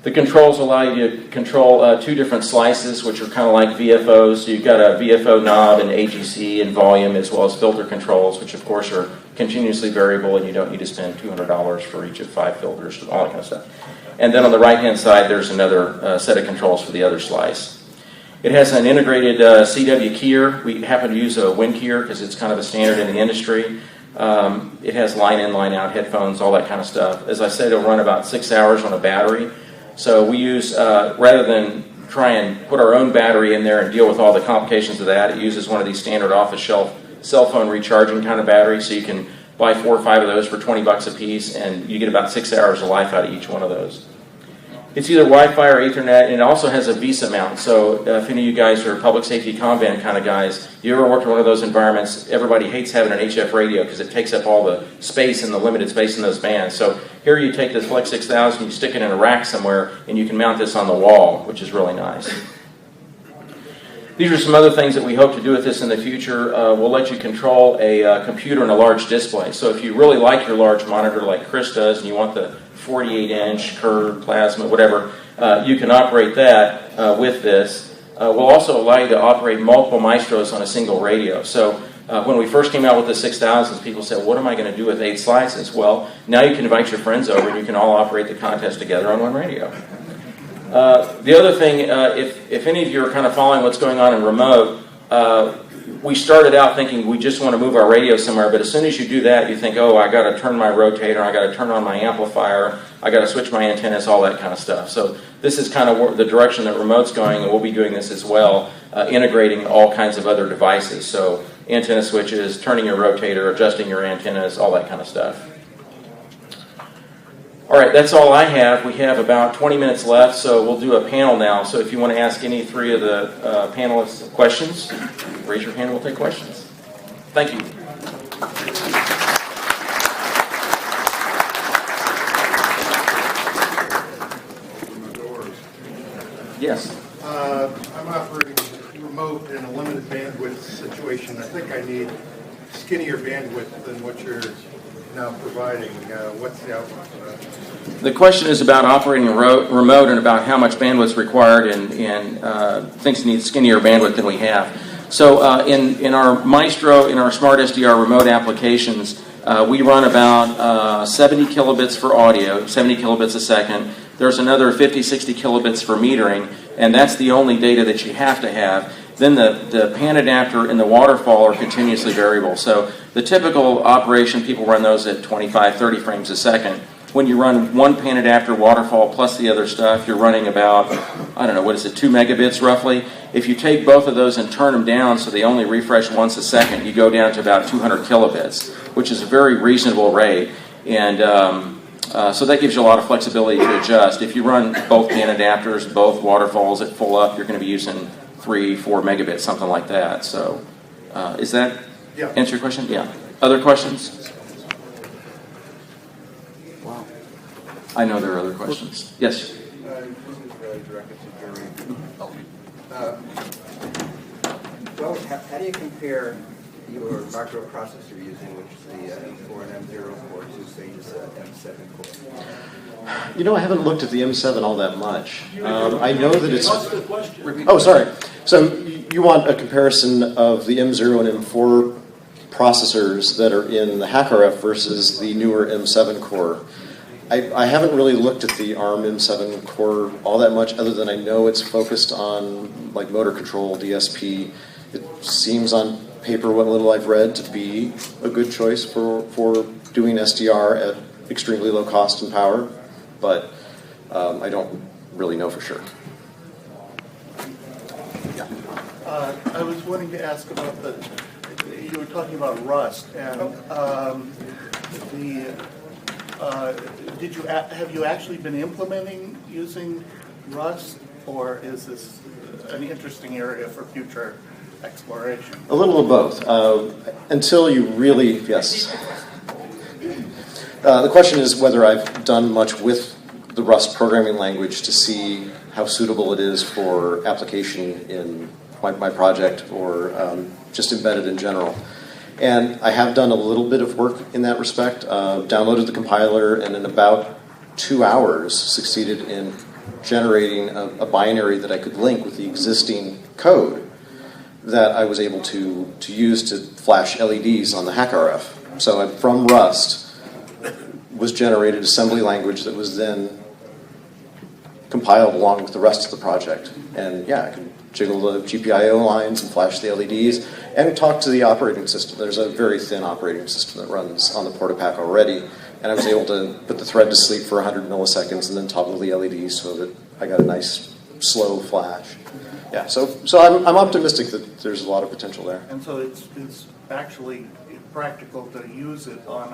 The controls allow you to control 2 different slices, which are kind of like VFOs. So you've got a VFO knob and AGC and volume, as well as filter controls, which of course are continuously variable, and you don't need to spend $200 for each of 5 filters, all that kind of stuff. And then on the right-hand side, there's another set of controls for the other slice. It has an integrated CW keyer. We happen to use a Win keyer because it's kind of a standard in the industry. It has line in, line out, headphones, all that kind of stuff. As I said, it'll run about 6 hours on a battery. So we use, rather than try and put our own battery in there and deal with all the complications of that, it uses one of these standard off-the-shelf cell phone recharging kind of batteries. So you can buy 4 or 5 of those for $20 a piece, and you get about 6 hours of life out of each one of those. It's either Wi-Fi or Ethernet, and it also has a VESA mount. So if any of you guys are public safety combat kind of guys, you ever worked in one of those environments, everybody hates having an HF radio because it takes up all the space and the limited space in those bands. So here you take this Flex 6000, you stick it in a rack somewhere, and you can mount this on the wall, which is really nice. These are some other things that we hope to do with this in the future. We'll let you control a computer and a large display. So if you really like your large monitor like Chris does, and you want the 48-inch curved plasma, whatever, you can operate that with this. We'll also allow you to operate multiple Maestros on a single radio. So when we first came out with the 6000s, people said, what am I going to do with 8 slices? Well, now you can invite your friends over and you can all operate the contest together on one radio. The other thing, if any of you are kind of following what's going on in remote, we started out thinking we just want to move our radio somewhere, but as soon as you do that, you think, oh, I got to turn my rotator, I got to turn on my amplifier, I got to switch my antennas, all that kind of stuff. So this is kind of the direction that remote's going, and we'll be doing this as well, integrating all kinds of other devices. So antenna switches, turning your rotator, adjusting your antennas, all that kind of stuff. All right, that's all I have. We have about 20 minutes left, so we'll do a panel now. So if you want to ask any 3 of the panelists questions, raise your hand and we'll take questions. Thank you. Yes.
I'm operating remote in a limited bandwidth situation. I think I need skinnier bandwidth than what you're now providing. What's the outlook for that?
The question is about operating remote and about how much bandwidth is required, and things need skinnier bandwidth than we have. So in our Maestro, in our Smart SDR remote applications, we run about 70 kilobits for audio, 70 kilobits a second. There's another 50, 60 kilobits for metering, and that's the only data that you have to have. Then the pan adapter and the waterfall are continuously variable. So the typical operation, people run those at 25, 30 frames a second. When you run one pan adapter waterfall plus the other stuff, you're running about, 2 megabits roughly. If you take both of those and turn them down so they only refresh once a second, you go down to about 200 kilobits, which is a very reasonable rate. And So that gives you a lot of flexibility to adjust. If you run both CAN adapters, both waterfalls at full up, you're going to be using 3-4 megabits, something like that. So is that answer your question? Yeah. Other questions? Wow. I know there are other questions. Yes?
This is really directed to Jeremy. Well, how do you compare your microprocessor you're using, which is the M4 and M0 core, to say just M7 core?
You know, I haven't looked at the M7 all that much. I know that it's... Oh, sorry. So you want a comparison of the M0 and M4 processors that are in the HackRF versus the newer M7 core. I haven't really looked at the ARM M7 core all that much, other than I know it's focused on like motor control, DSP. It seems on paper, what little I've read, to be a good choice for doing SDR at extremely low cost and power, but I don't really know for sure. Yeah.
I was wanting to ask about you were talking about Rust, and have you actually been implementing using Rust, or is this an interesting area for future exploration?
A little of both. Until you really, yes. The question is whether I've done much with the Rust programming language to see how suitable it is for application in my project or just embedded in general. And I have done a little bit of work in that respect. Downloaded the compiler, and in about 2 hours succeeded in generating a binary that I could link with the existing code that I was able to use to flash LEDs on the HackRF. So from Rust was generated assembly language that was then compiled along with the rest of the project. And yeah, I could jiggle the GPIO lines and flash the LEDs and talk to the operating system. There's a very thin operating system that runs on the PortaPack already, and I was able to put the thread to sleep for 100 milliseconds and then toggle the LEDs so that I got a nice slow flash. Yeah, so I'm optimistic that there's a lot of potential there.
And so it's actually practical to use it on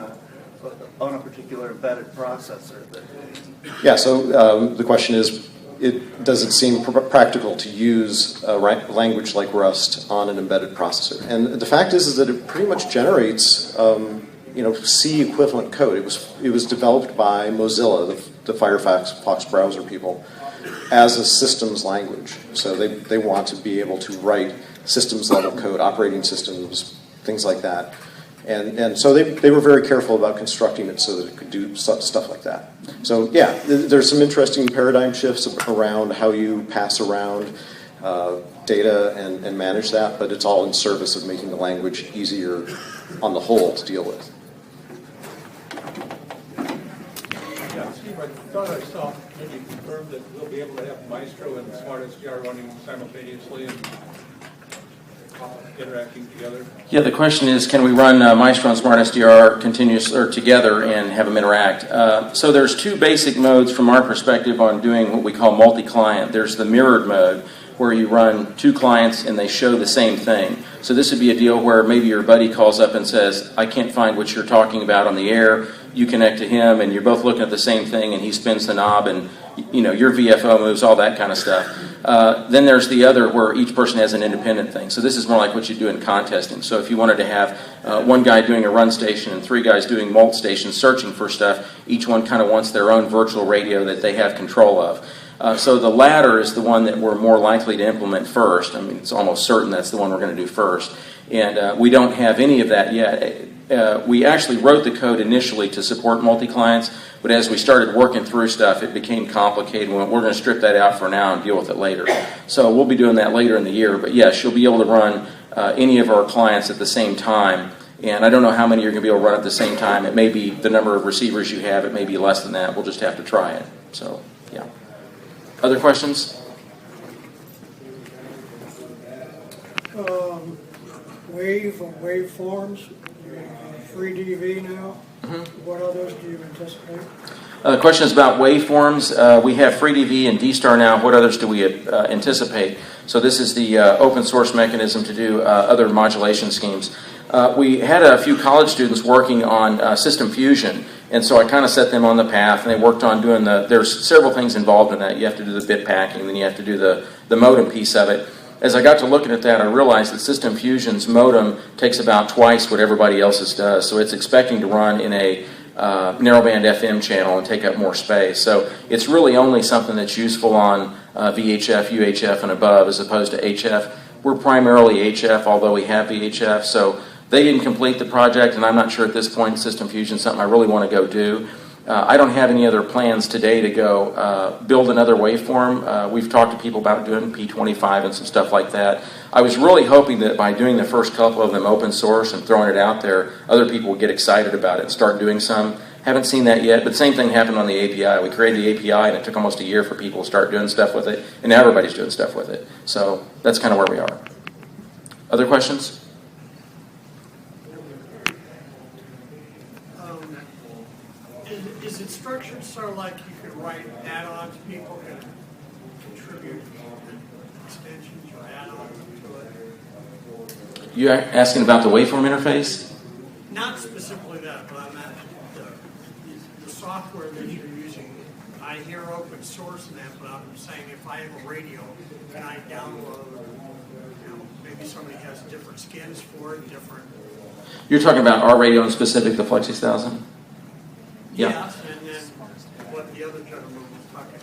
a particular embedded processor.
Yeah, so the question is, does it seem practical to use a language like Rust on an embedded processor? And the fact is that it pretty much generates C equivalent code. It was developed by Mozilla, the Firefox browser people, as a systems language. So they want to be able to write systems level code, operating systems, things like that. And so they were very careful about constructing it so that it could do stuff like that. So yeah, there's some interesting paradigm shifts around how you pass around data and manage that, but it's all in service of making the language easier on the whole to deal with.
Yeah, Steve, I thought I saw maybe confirmed that we'll be able to have Maestro and Smart SDR running simultaneously and interacting together.
Yeah, the question is, can we run Maestro and Smart SDR continuous or together and have them interact? So there's two basic modes from our perspective on doing what we call multi-client. There's the mirrored mode, where you run two clients and they show the same thing. So this would be a deal where maybe your buddy calls up and says, I can't find what you're talking about on the air. You connect to him and you're both looking at the same thing, and he spins the knob and your VFO moves, all that kind of stuff. Then there's the other where each person has an independent thing. So this is more like what you do in contesting. So if you wanted to have one guy doing a run station and three guys doing mult stations searching for stuff, each one kind of wants their own virtual radio that they have control of. So the latter is the one that we're more likely to implement first. I mean, it's almost certain that's the one we're going to do first. And we don't have any of that yet. We actually wrote the code initially to support multi-clients, but as we started working through stuff, it became complicated. We're going to strip that out for now and deal with it later. So we'll be doing that later in the year. But yes, you'll be able to run any of our clients at the same time. And I don't know how many you're going to be able to run at the same time. It may be the number of receivers you have. It may be less than that. We'll just have to try it. So, yeah. Other questions?
Wave or waveforms, free DV now. What others do you anticipate?
The question is about waveforms. We have FreeDV and DStar now. What others do we anticipate? So this is the open source mechanism to do other modulation schemes. we had a few college students working on System Fusion, and so I kind of set them on the path, and they worked on doing there's several things involved in that. You have to do the bit packing, then you have to do the modem piece of it. As I got to looking at that, I realized that System Fusion's modem takes about twice what everybody else's does, so it's expecting to run in a narrowband FM channel and take up more space. So it's really only something that's useful on VHF, UHF, and above, as opposed to HF. We're primarily HF, although we have VHF, so they didn't complete the project, and I'm not sure at this point System Fusion is something I really want to go do. I don't have any other plans today to go build another waveform. We've talked to people about doing P25 and some stuff like that. I was really hoping that by doing the first couple of them open source and throwing it out there, other people would get excited about it and start doing some. Haven't seen that yet, but the same thing happened on the API. We created the API, and it took almost a year for people to start doing stuff with it, and now everybody's doing stuff with it. So that's kind of where we are. Other questions?
Is it structured so like you could write add-ons, people can contribute extensions or add-ons to it?
You're asking about the waveform interface?
Not specifically that, but I'm at the software that you're using. I hear open source in that, but I'm saying if I have a radio, can I download, maybe somebody has different skins for it, different...
You're talking about our radio and specific, the Flex 6000? Yeah.
Yes, and then what the other gentleman was talking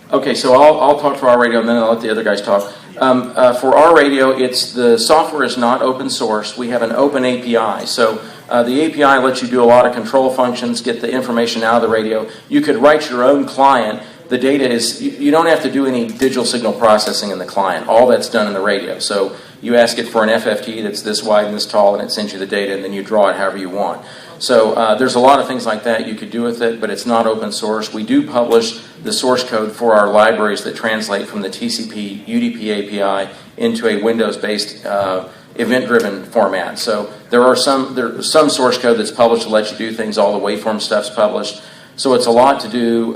about.
Okay, so I'll talk for our radio, and then I'll let the other guys talk. For our radio, the software is not open source. We have an open API. So the API lets you do a lot of control functions, get the information out of the radio. You could write your own client. The data is, you don't have to do any digital signal processing in the client. All that's done in the radio. So you ask it for an FFT that's this wide and this tall, and it sends you the data, and then you draw it however you want. So there's a lot of things like that you could do with it, but it's not open source. We do publish the source code for our libraries that translate from the TCP UDP API into a Windows-based event-driven format. So there's some source code that's published to let you do things. All the waveform stuff's published. So it's a lot to do,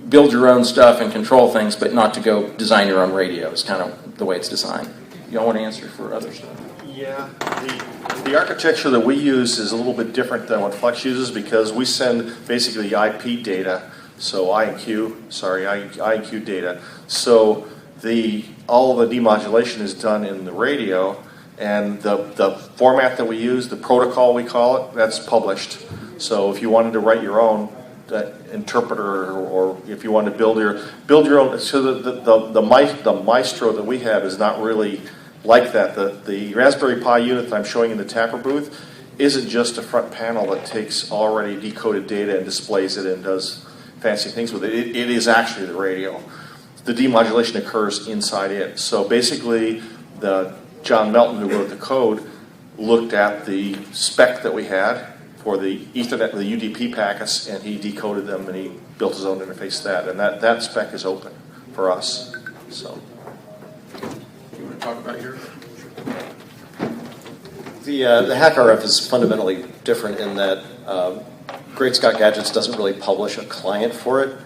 build your own stuff and control things, but not to go design your own radio. It's kind of the way it's designed. Y'all want to answer for other stuff?
Yeah, the architecture that we use is a little bit different than what Flex uses because we send basically IP data, so IQ data. So all the demodulation is done in the radio, and the format that we use, the protocol we call it, that's published. So if you wanted to write your own interpreter, or if you wanted to build your own, so the Maestro that we have is not really like that. The Raspberry Pi unit that I'm showing in the Tapper booth isn't just a front panel that takes already decoded data and displays it and does fancy things with it. It is actually the radio. The demodulation occurs inside it. So basically, John Melton, who wrote the code, looked at the spec that we had for the Ethernet, the UDP packets, and he decoded them and he built his own interface to that. And that spec is open for us. So. You want to talk about your?
The HackRF is fundamentally different in that Great Scott Gadgets doesn't really publish a client for it.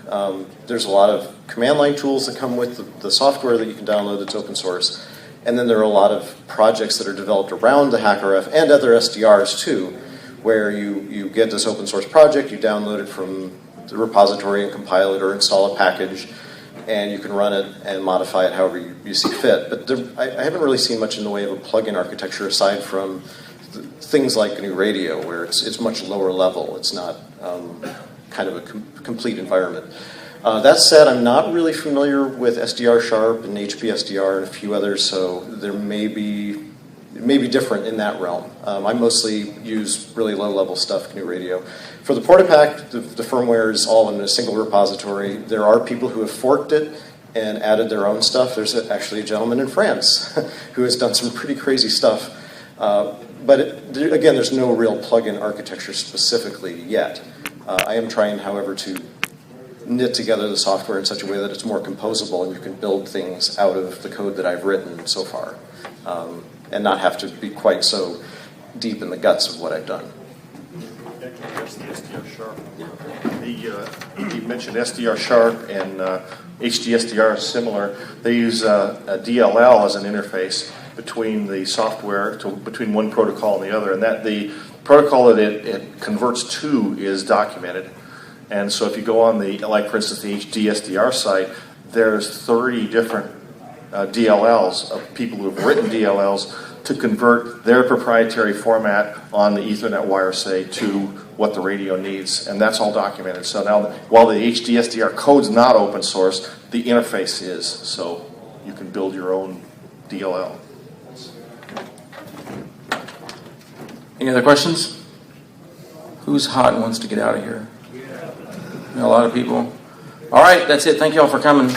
There's a lot of command line tools that come with the software that you can download that's open source. And then there are a lot of projects that are developed around the HackRF and other SDRs too, where you get this open source project, you download it from the repository and compile it or install a package, and you can run it and modify it however you see fit. But I haven't really seen much in the way of a plug-in architecture aside from things like a new radio, where it's much lower level. It's not kind of a complete environment. That said, I'm not really familiar with SDR Sharp and HP SDR and a few others, so there may be different in that realm. I mostly use really low-level stuff, GNU Radio. For the PortaPack, the firmware is all in a single repository. There are people who have forked it and added their own stuff. There's actually a gentleman in France who has done some pretty crazy stuff. But again, there's no real plug-in architecture specifically yet. I am trying, however, to knit together the software in such a way that it's more composable and you can build things out of the code that I've written so far. And not have to be quite so deep in the guts of what I've done.
That's the SDR Sharp. He mentioned SDR Sharp and HDSDR is similar. They use a DLL as an interface, between the software, between one protocol and the other, and that the protocol that it converts to is documented. And so if you go on the, like for instance, the HD SDR site, there's 30 different DLLs of people who have written DLLs to convert their proprietary format on the Ethernet wire, say, to what the radio needs, and that's all documented. So now, while the HD SDR code's not open source, the interface is, so you can build your own DLL.
Any other questions? Who's hot and wants to get out of here? A lot of people. All right, that's it. Thank you all for coming.